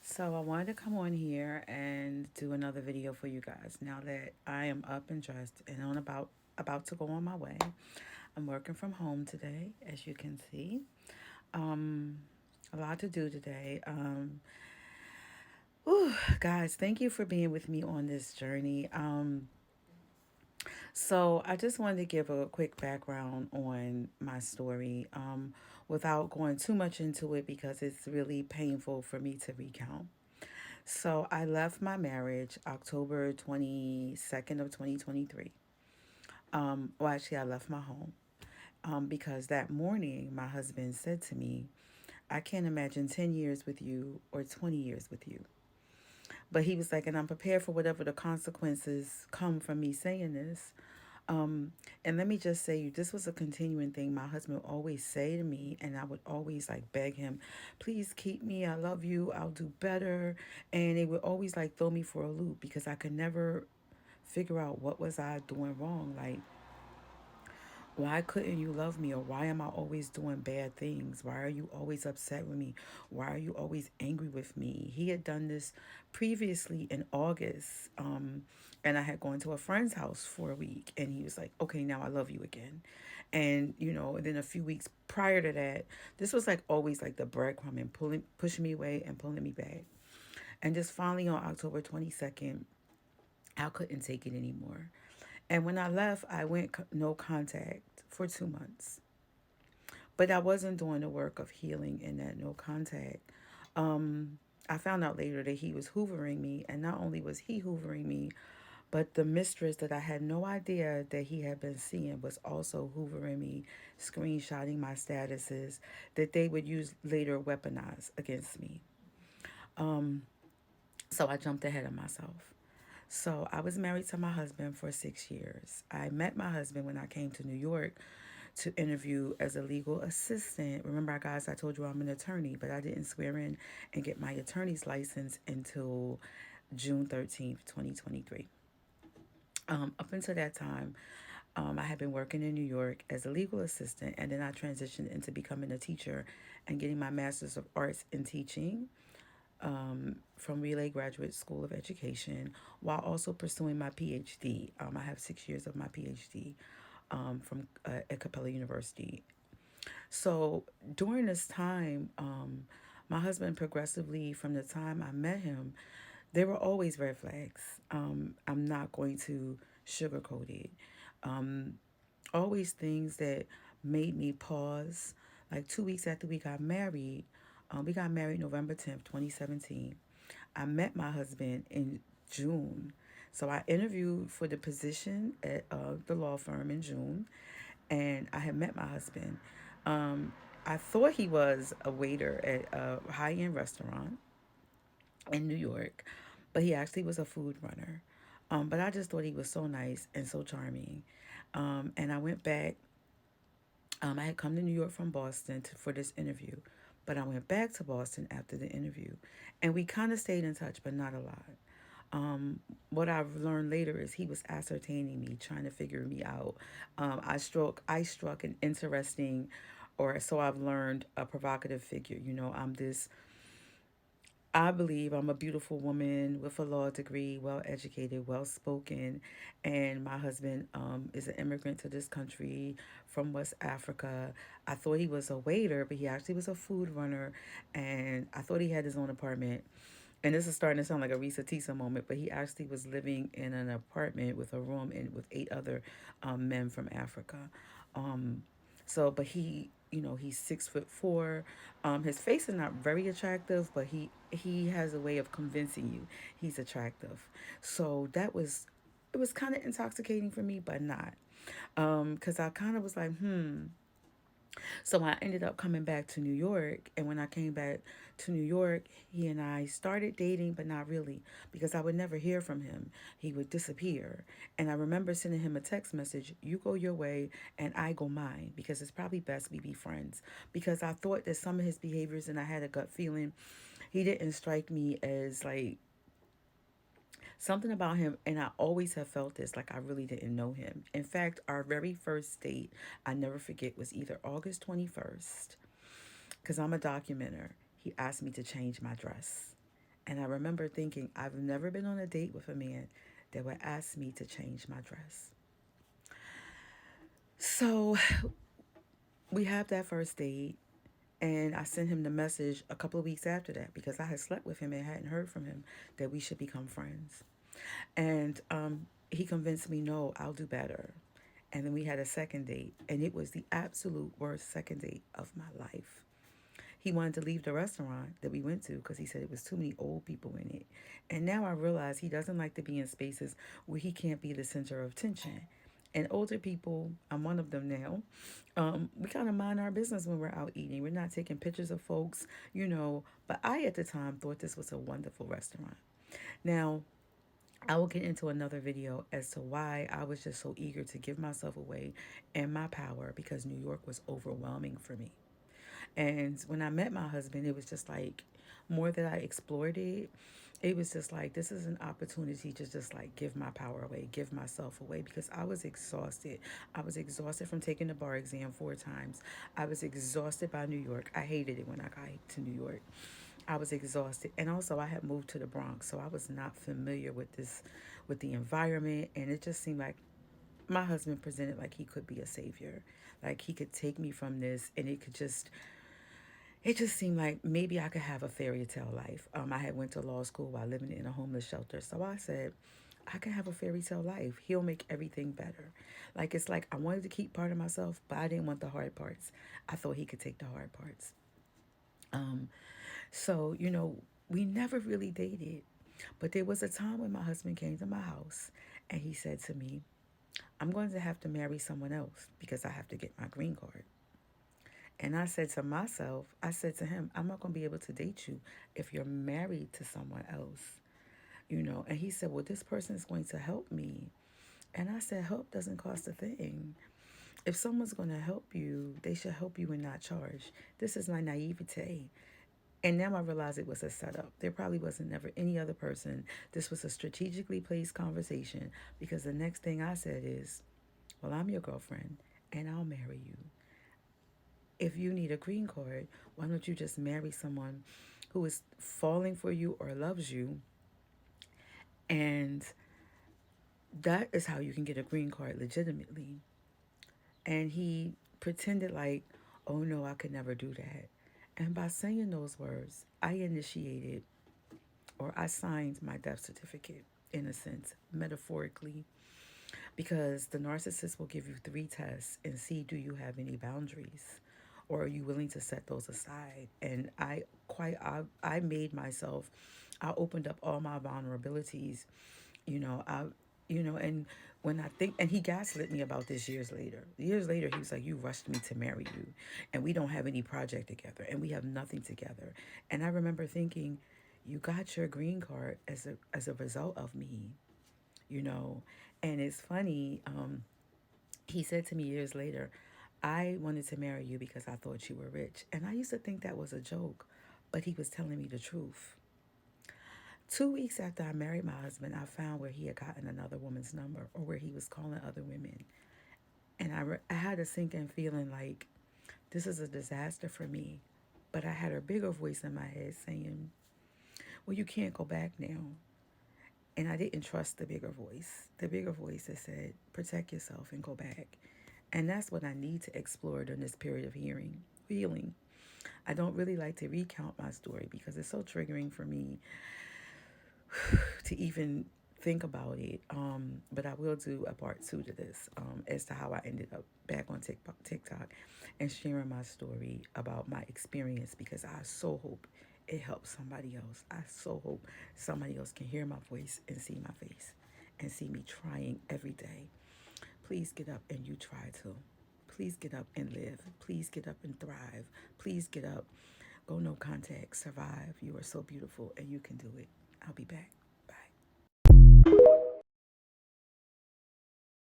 So I wanted to come on here and do another video for you guys. Now that I am up and dressed and on about to go on my way, I'm working from home today, as you can see. Um, a lot to do today. Guys, thank you for being with me on this journey. So I just wanted to give a quick background on my story, without going too much into it because it's really painful for me to recount. So I left my marriage October 22nd of 2023. Well, actually, I left my home because that morning my husband said to me, I can't imagine 10 years with you or 20 years with you. But he was like, and I'm prepared for whatever the consequences come from me saying this. Um, and let me just say, this was a continuing thing. My husband would always say to me, and I would always like beg him, please keep me. I love you. I'll do better. And it would always like throw me for a loop because I could never figure out what was I doing wrong. Like, why couldn't you love me? Or why am I always doing bad things? Why are you always upset with me? Why are you always angry with me? He had done this previously in August. And I had gone to a friend's house for a week. And he was like, okay, now I love you again. And then a few weeks prior to that, this was like always like the breadcrumbing, pushing me away and pulling me back. And just finally on October 22nd, I couldn't take it anymore. And when I left, I went no contact for 2 months. But I wasn't doing the work of healing in that no contact. I found out later that he was hoovering me, and not only was he hoovering me, but the mistress that I had no idea that he had been seeing was also hoovering me, screenshotting my statuses that they would use later weaponize against me. So I jumped ahead of myself. So I was married to my husband for 6 years. I met my husband when I came to New York to interview as a legal assistant. Remember, guys, I told you I'm an attorney, but I didn't swear in and get my attorney's license until June 13th, 2023. Up until that time, I had been working in New York as a legal assistant, and then I transitioned into becoming a teacher and getting my master's of arts in teaching from Relay Graduate School of Education while also pursuing my PhD. I have 6 years of my PhD from at Capella University. So during this time, my husband progressively, from the time I met him, there were always red flags. I'm not going to sugarcoat it. Um, Always things that made me pause. Like 2 weeks after we got married November 10th, 2017. I met my husband in June. So I interviewed for the position at the law firm in June, and I had met my husband. Um, I thought he was a waiter at a high end restaurant in New York, but he actually was a food runner. But I just thought he was so nice and so charming. And I went back. I had come to New York from Boston for this interview, but I went back to Boston after the interview, and we kind of stayed in touch, but not a lot. What I've learned later is he was ascertaining me, trying to figure me out. I struck an interesting, or so I've learned, a provocative figure. I'm this. I believe I'm a beautiful woman with a law degree, well educated, well spoken, and my husband is an immigrant to this country from West Africa. I thought he was a waiter, but he actually was a food runner, and I thought he had his own apartment. And this is starting to sound like a Risa Tisa moment, but he actually was living in an apartment with a room and with eight other men from Africa. Um, but he's 6'4". His face is not very attractive, but he has a way of convincing you he's attractive. So it was kind of intoxicating for me, but not. Because I kind of was like, hmm. So I ended up coming back to New York, and when I came back to New York, he and I started dating, but not really, because I would never hear from him. He would disappear. And I remember sending him a text message, you go your way and I go mine, because it's probably best we be friends. Because I thought that some of his behaviors, and I had a gut feeling, he didn't strike me as like something about him, and I always have felt this, like I really didn't know him. In fact, our very first date, I never forget, was either August 21st, because I'm a documenter. He asked me to change my dress. And I remember thinking, I've never been on a date with a man that would ask me to change my dress. So we have that first date, and I sent him the message a couple of weeks after that because I had slept with him and hadn't heard from him that we should become friends. And he convinced me, no, I'll do better. And then we had a second date, and it was the absolute worst second date of my life. He wanted to leave the restaurant that we went to because he said it was too many old people in it. And now I realize he doesn't like to be in spaces where he can't be the center of attention. And older people, I'm one of them now, we kind of mind our business when we're out eating. We're not taking pictures of folks, you know. But I, at the time, thought this was a wonderful restaurant. Now, I will get into another video as to why I was just so eager to give myself away and my power because New York was overwhelming for me. And when I met my husband, it was just like more that I explored it. It was just like this is an opportunity to just like give my power away, give myself away because I was exhausted. I was exhausted from taking the bar exam 4 times. I was exhausted by New York. I hated it when I got to New York. I was exhausted. And also I had moved to the Bronx, so I was not familiar with this with the environment, and it just seemed like my husband presented like he could be a savior. Like he could take me from this and it just seemed like maybe I could have a fairy tale life. I had went to law school while living in a homeless shelter. So I said, I can have a fairy tale life. He'll make everything better. Like it's like I wanted to keep part of myself, but I didn't want the hard parts. I thought he could take the hard parts. Um, so, we never really dated. But there was a time when my husband came to my house and he said to me, I'm going to have to marry someone else because I have to get my green card. And I said to myself, I said to him, I'm not going to be able to date you if you're married to someone else. And he said, well, this person is going to help me. And I said, help doesn't cost a thing. If someone's going to help you, they should help you and not charge. This is my naivete. And now I realize it was a setup. There probably wasn't never any other person. This was a strategically placed conversation because the next thing I said is, well, I'm your girlfriend and I'll marry you. If you need a green card, why don't you just marry someone who is falling for you or loves you? And that is how you can get a green card legitimately. And he pretended like, oh no, I could never do that. And by saying those words, I initiated or I signed my death certificate in a sense, metaphorically, because the narcissist will give you 3 tests and see do you have any boundaries or are you willing to set those aside. And I made myself, I opened up all my vulnerabilities. you know i and when I think, and he gaslit me about this years later he was like, you rushed me to marry you and we don't have any project together and we have nothing together. And I remember thinking, you got your green card as a result of me you know and it's funny. He said to me years later, I wanted to marry you because I thought you were rich. And I used to think that was a joke, but he was telling me the truth. 2 weeks after I married my husband, I found where he had gotten another woman's number or where he was calling other women. And I had a sinking feeling like this is a disaster for me. But I had a bigger voice in my head saying, well, you can't go back now. And I didn't trust the bigger voice. The bigger voice that said, protect yourself and go back. And that's what I need to explore during this period of healing. I don't really like to recount my story because it's so triggering for me to even think about it. But I will do a part 2 to this as to how I ended up back on TikTok and sharing my story about my experience because I so hope it helps somebody else. I so hope somebody else can hear my voice and see my face and see me trying every day. Please get up and you try to. Please get up and live. Please get up and thrive. Please get up. Go no contact. Survive. You are so beautiful and you can do it. I'll be back.